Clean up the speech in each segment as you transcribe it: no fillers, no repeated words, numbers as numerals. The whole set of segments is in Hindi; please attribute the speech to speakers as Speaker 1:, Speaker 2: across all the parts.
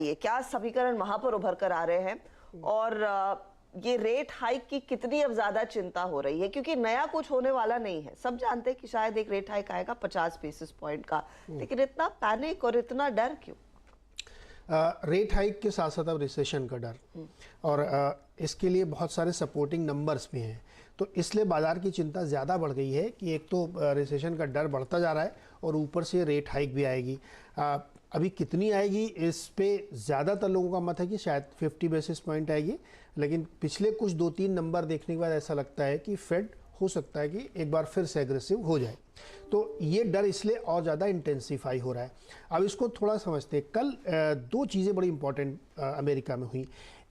Speaker 1: ये क्या समीकरण वहां पर उभर कर आ रहे हैं और ये रेट हाइक की कितनी अब ज्यादा चिंता हो रही है, क्योंकि नया कुछ होने वाला नहीं है। सब जानते हैं कि शायद एक रेट हाइक आएगा 50 बेसिस पॉइंट का, लेकिन इतना पैनिक और इतना डर क्यों?
Speaker 2: रेट हाइक के साथ साथ अब रिसेशन का डर और इसके लिए बहुत सारे सपोर्टिंग नंबर्स भी हैं, तो इसलिए बाजार की चिंता ज़्यादा बढ़ गई है कि एक तो रिसेशन का डर बढ़ता जा रहा है और ऊपर से रेट हाइक भी आएगी। अभी कितनी आएगी इस पे ज़्यादातर लोगों का मत है कि शायद 50 बेसिस पॉइंट आएगी, लेकिन पिछले कुछ 2-3 नंबर देखने के बाद ऐसा लगता है कि फेड हो सकता है कि एक बार फिर से एग्रेसिव हो जाए। तो ये डर इसलिए और ज़्यादा इंटेंसिफाई हो रहा है। अब इसको थोड़ा समझते हैं। कल दो चीज़ें बड़ी इंपॉर्टेंट अमेरिका में हुई।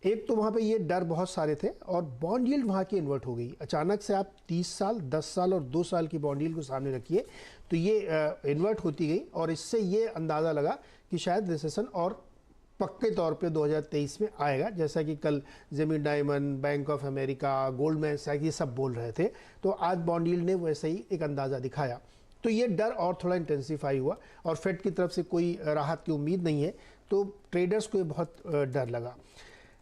Speaker 2: एक तो वहाँ पे ये डर बहुत सारे थे और बॉन्ड यील्ड वहाँ की इन्वर्ट हो गई। अचानक से आप 30 साल, 10 साल और 2 साल की बॉन्ड यील्ड को सामने रखिए तो ये इन्वर्ट होती गई और इससे ये अंदाज़ा लगा कि शायद रिसेशन और पक्के तौर पे 2023 में आएगा, जैसा कि कल Jamie Dimon, bank of America, Goldman सैक्स ये सब बोल रहे थे। तो आज बॉन्ड यील्ड ने वैसे ही एक अंदाज़ा दिखाया, तो ये डर और थोड़ा इंटेंसिफाई हुआ और फेड की तरफ से कोई राहत की उम्मीद नहीं है, तो ट्रेडर्स को ये बहुत डर लगा।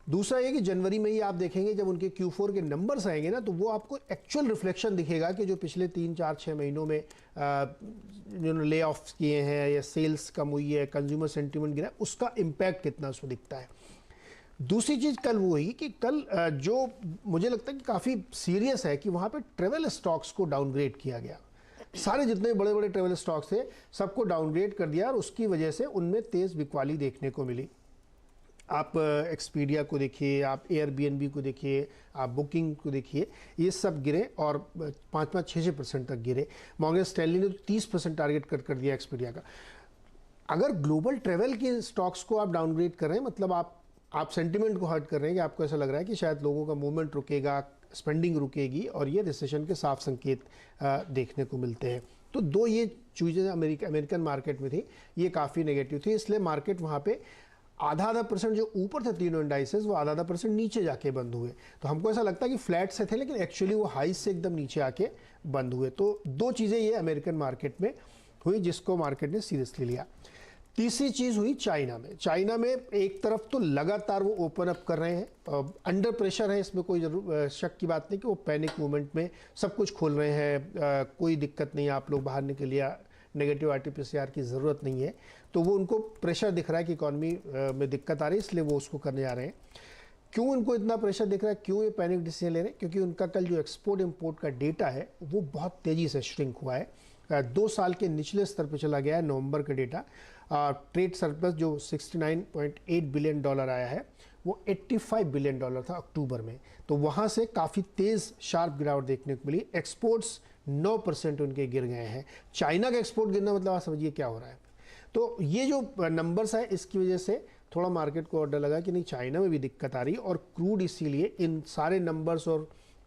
Speaker 2: दूसरा ये कि जनवरी में ही आप देखेंगे जब उनके Q4 के नंबर्स आएंगे ना, तो वो आपको एक्चुअल रिफ्लेक्शन दिखेगा कि जो पिछले 3-4-6 महीनों में जिन्होंने ले ऑफ किए हैं या सेल्स कम हुई है, कंज्यूमर सेंटिमेंट गिरा, उसका इम्पैक्ट कितना उसको दिखता है। दूसरी चीज़ कल वो हुई कि कल जो मुझे लगता है कि काफ़ी सीरियस है कि वहाँ पे ट्रेवल स्टॉक्स को डाउनग्रेड किया गया। सारे जितने बड़े बड़े ट्रेवल स्टॉक्स थे सबको डाउनग्रेड कर दिया और उसकी वजह से उनमें तेज़ बिकवाली देखने को मिली। आप एक्सपीडिया को देखिए, आप एयरबीएनबी को देखिए, आप बुकिंग को देखिए, ये सब गिरे और 5-6% तक गिरे। मॉर्गन स्टैनली ने तो 30% टारगेट कट कर दिया एक्सपीडिया का। अगर ग्लोबल ट्रेवल के स्टॉक्स को आप डाउनग्रेड कर रहे हैं, मतलब आप सेंटिमेंट को हर्ट कर रहे हैं कि आपको ऐसा लग रहा है कि शायद लोगों का मूवमेंट रुकेगा, स्पेंडिंग रुकेगी और ये रिसेशन के साफ संकेत देखने को मिलते हैं। तो दो ये चीज़ें अमेरिकन मार्केट में थी, ये काफ़ी नेगेटिव थी, इसलिए मार्केट वहाँ पे आधा परसेंट जो ऊपर थे तीनों इंडाइसेस, वो आधा परसेंट नीचे जाके बंद हुए। तो हमको ऐसा लगता है कि फ्लैट से थे, लेकिन एक्चुअली वो हाई से एकदम नीचे आके बंद हुए। तो दो चीज़ें ये अमेरिकन मार्केट में हुई जिसको मार्केट ने सीरियसली लिया। तीसरी चीज़ हुई चाइना में। चाइना में एक तरफ तो लगातार वो ओपन अप कर रहे हैं, अंडर प्रेशर है, इसमें कोई शक की बात नहीं कि वो पैनिक मूवमेंट में सब कुछ खोल रहे हैं, कोई दिक्कत नहीं है, आप लोग बाहर निकलिए, नेगेटिव RT-PCR की ज़रूरत नहीं है। तो वो उनको प्रेशर दिख रहा है कि इकॉनमी में दिक्कत आ रही है, इसलिए वो उसको करने जा रहे हैं। क्यों उनको इतना प्रेशर दिख रहा है, क्यों ये पैनिक डिसीजन ले रहे हैं? क्योंकि उनका कल जो एक्सपोर्ट इम्पोर्ट का डेटा है वो बहुत तेज़ी से श्रिंक हुआ है, 2 साल के निचले स्तर पर चला गया है। नवंबर का डेटा ट्रेड सरप्लस जो $69.8 बिलियन आया है वो $85 बिलियन था अक्टूबर में, तो वहाँ से काफ़ी तेज़ शार्प गिरावट देखने को मिली। एक्सपोर्ट्स 9% उनके गिर गए हैं। चाइना का एक्सपोर्ट गिरना मतलब आप समझिए क्या हो रहा है। तो ये जो नंबर्स है इसकी वजह से थोड़ा मार्केट को और डर लगा कि नहीं, चाइना में भी दिक्कत आ रही है और क्रूड इसीलिए इन सारे नंबर्स और